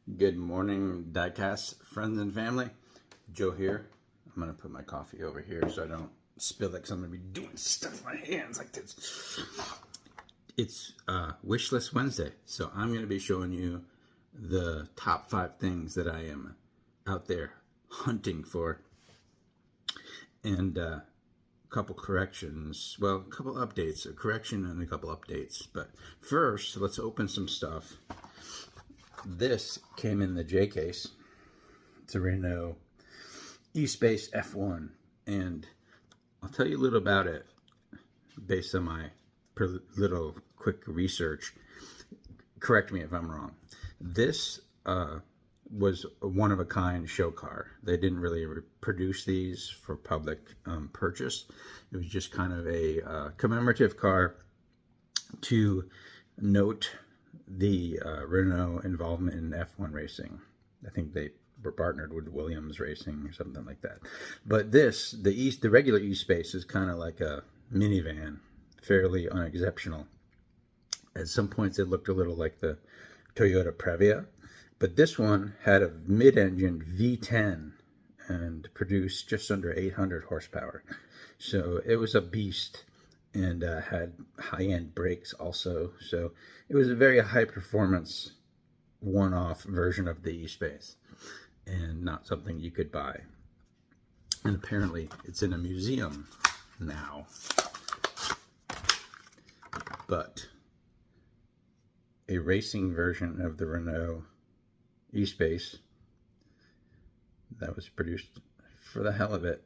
Good morning, Diecast friends and family. Joe here. I'm going to put my coffee over here so I don't spill it because I'm going to be doing stuff with my hands like this. It's Wish List Wednesday, so I'm going to be showing you the top 5 things that I am out there hunting for. And a couple corrections, well, a couple updates, a correction and a couple updates. But first, let's open some stuff. This came in the J case. It's a Renault Espace F1, and I'll tell you a little about it based on my little quick research. Correct me if I'm wrong. This was a one-of-a-kind show car. They didn't really produce these for public purchase. It was just kind of a commemorative car to note the Renault involvement in F1 racing. I think they were partnered with Williams Racing or something like that. But this, the regular E-Space is kind of like a minivan, fairly unexceptional. At some points it looked a little like the Toyota Previa, but this one had a mid-engine V10 and produced just under 800 horsepower. So it was a beast. And had high-end brakes also. So it was a very high-performance, one-off version of the E-Space, and not something you could buy. And apparently it's in a museum now. But a racing version of the Renault E-Space that was produced for the hell of it.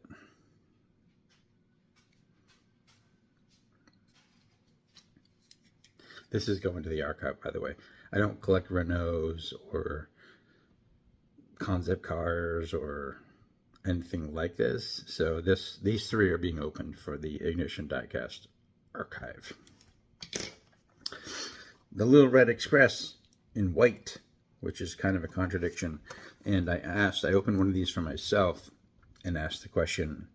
This is going to the archive, by the way. I don't collect Renaults or concept cars or anything like this. So these 3 are being opened for the Ignition Diecast Archive. The Little Red Express in white, which is kind of a contradiction. And I opened one of these for myself and asked the question,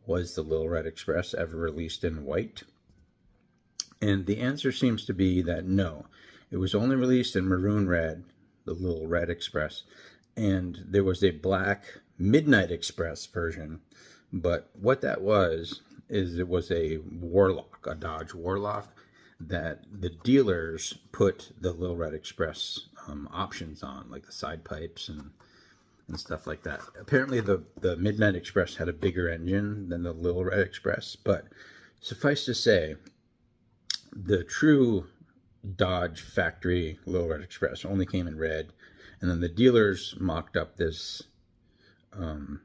was the Little Red Express ever released in white? And the answer seems to be that no. It was only released in maroon red, the Little Red Express, and there was a black Midnight Express version. But what that was is it was a Warlock, a Dodge Warlock, that the dealers put the Little Red Express options on, like the side pipes and stuff like that. Apparently the Midnight Express had a bigger engine than the Little Red Express, but suffice to say, the true Dodge factory Little Red Express only came in red, and then the dealers mocked up this kind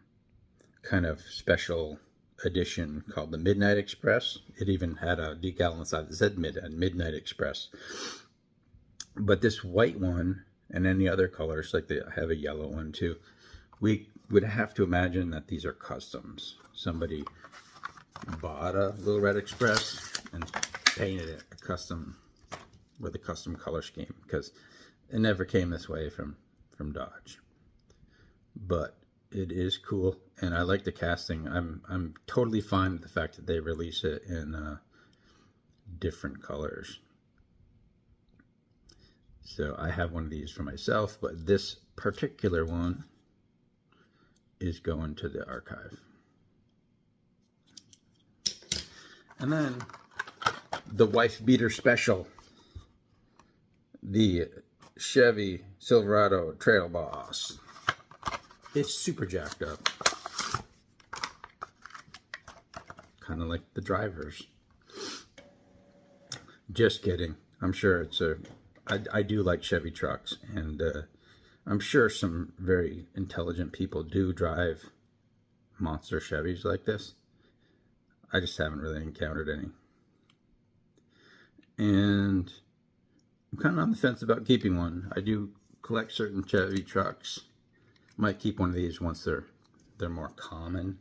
of special edition called the Midnight Express. It even had a decal on the side that said Midnight Express. But this white one, and any other colors, like they have a yellow one too, we would have to imagine that these are customs. Somebody bought a Little Red Express and painted it with a custom color scheme, because it never came this way from Dodge. But it is cool, and I like the casting. I'm totally fine with the fact that they release it in different colors. So I have one of these for myself, but this particular one is going to the archive. And then the wife beater special, the Chevy Silverado Trail Boss. It's super jacked up, kind of like the drivers. Just kidding. I'm sure it's I do like Chevy trucks, and I'm sure some very intelligent people do drive monster Chevys like this. I just haven't really encountered any. And I'm kind of on the fence about keeping one. I do collect certain Chevy trucks. Might keep one of these once they're more common.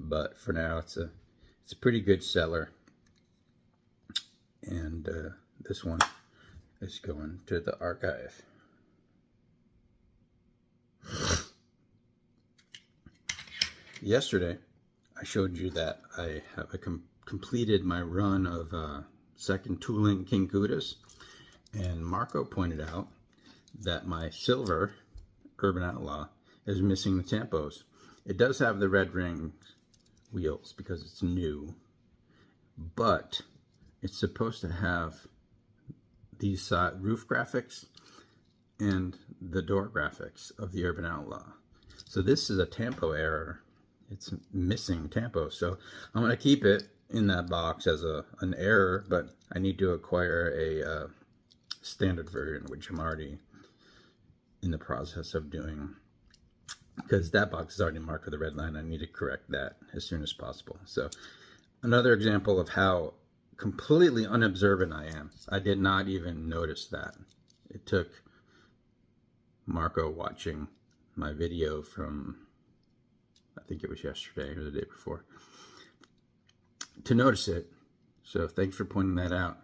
But for now, it's a pretty good seller. And this one is going to the archive. Yesterday, I showed you that I have completed my run of second tooling King Kudas, and Marco pointed out that my silver Urban Outlaw is missing the tampos. It does have the red ring wheels because it's new, but it's supposed to have these roof graphics and the door graphics of the Urban Outlaw. So this is a tampo error. It's missing tampo. So I'm going to keep it in that box as an error, but I need to acquire a standard version, which I'm already in the process of doing, because that box is already marked with a red line. I need to correct that as soon as possible. So another example of how completely unobservant I am. I did not even notice that. It took Marco watching my video from, I think it was yesterday or the day before, to notice it. So thanks for pointing that out.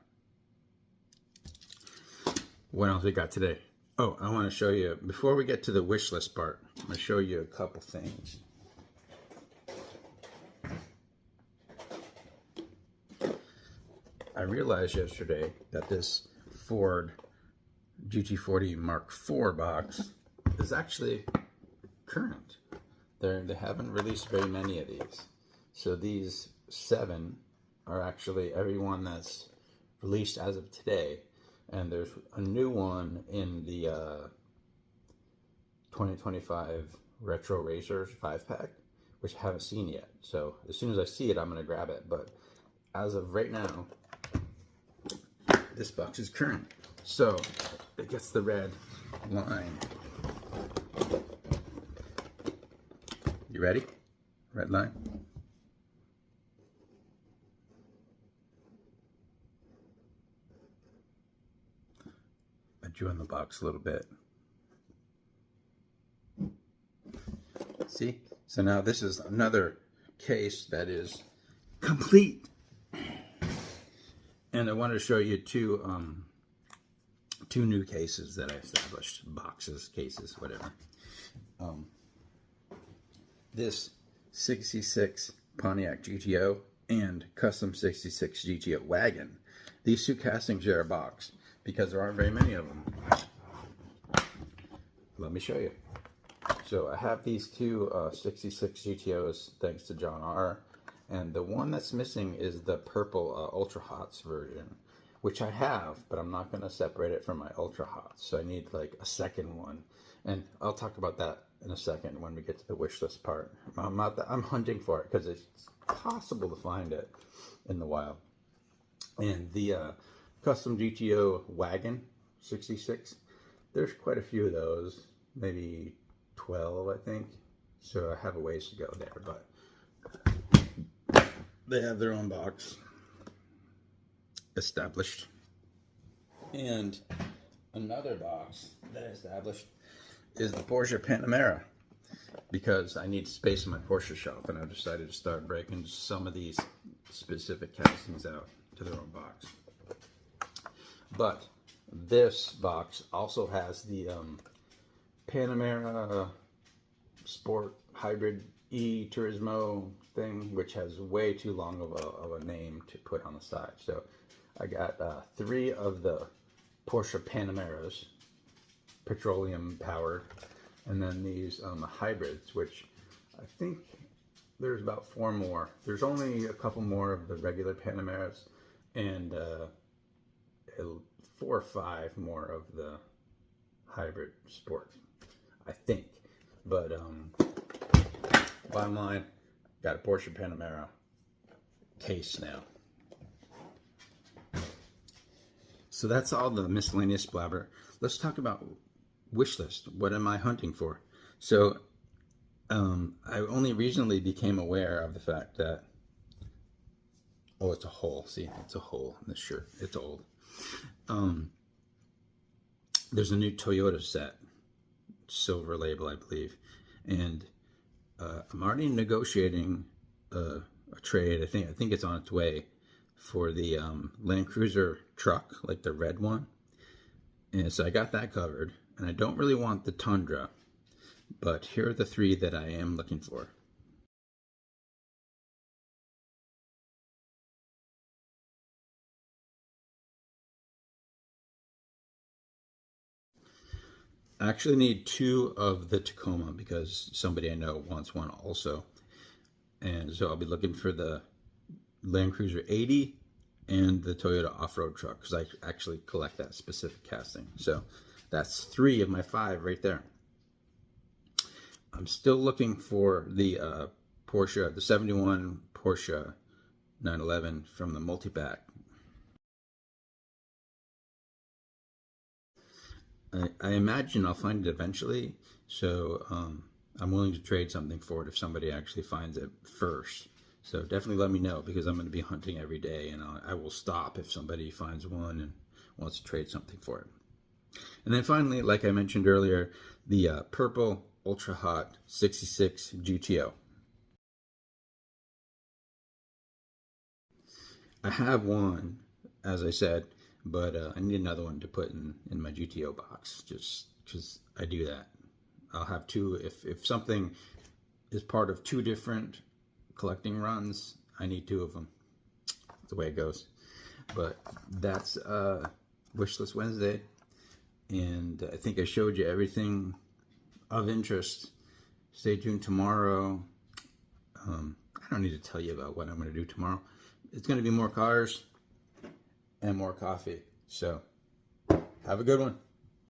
What else we got today? Oh, I want to show you, before we get to the wish list part, I'm going to show you a couple things. I realized yesterday that this Ford GT40 Mark IV box is actually current. They haven't released very many of these. So these 7 are actually every one that's released as of today. And there's a new one in the 2025 Retro Racers 5-pack, which I haven't seen yet. So as soon as I see it, I'm going to grab it. But as of right now, this box is current. So it gets the red line. You ready? Red line. I drew on the box a little bit. See? So now this is another case that is complete. And I wanted to show you two new cases that I established. Boxes, cases, whatever. This 66 Pontiac GTO and custom 66 GTO wagon. These two castings share a box because there aren't very many of them. Let me show you. So I have these two 66 GTOs thanks to John R. And the one that's missing is the purple Ultra Hots version, which I have, but I'm not going to separate it from my Ultra Hots. So I need like a second one. And I'll talk about that in a second when we get to the wish list part. I'm hunting for it because it's possible to find it in the wild. And the custom GTO wagon 66, there's quite a few of those, maybe 12 I think. So I have a ways to go there, but they have their own box established. And another box that I established is the Porsche Panamera, because I need space in my Porsche shelf, and I've decided to start breaking some of these specific castings out to their own box. But this box also has the Panamera Sport Hybrid E Turismo thing, which has way too long of a name to put on the side. So I got 3 of the Porsche Panameras, petroleum powered, and then these hybrids, which I think there's about 4 more. There's only a couple more of the regular Panameras, and 4 or 5 more of the hybrid sport, I think. But bottom line, got a Porsche Panamera case now. So that's all the miscellaneous blabber. Let's talk about wish list. What am I hunting for? So I only recently became aware of the fact that, oh, it's a hole. See, it's a hole in this shirt. It's old. There's a new Toyota set, silver label, I believe, and I'm already negotiating a trade. I think it's on its way for the Land Cruiser truck, like the red one. And so I got that covered, and I don't really want the Tundra, but here are the 3 that I am looking for. I actually need 2 of the Tacoma because somebody I know wants one also. And so I'll be looking for the Land Cruiser 80 and the Toyota off-road truck because I actually collect that specific casting. So that's 3 of my 5 right there. I'm still looking for the Porsche, the 71 Porsche 911 from the multi-pack. I imagine I'll find it eventually, so I'm willing to trade something for it if somebody actually finds it first. So definitely let me know because I'm going to be hunting every day, and I will stop if somebody finds one and wants to trade something for it. And then finally, like I mentioned earlier, the purple Ultra Hot 66 GTO. I have one, as I said, but I need another one to put in my GTO box, just because I do that. I'll have 2, if something is part of 2 different collecting runs, I need 2 of them. That's the way it goes. But that's Wishlist Wednesday, and I think I showed you everything of interest. Stay tuned tomorrow. I don't need to tell you about what I'm going to do tomorrow. It's going to be more cars and more coffee. So have a good one.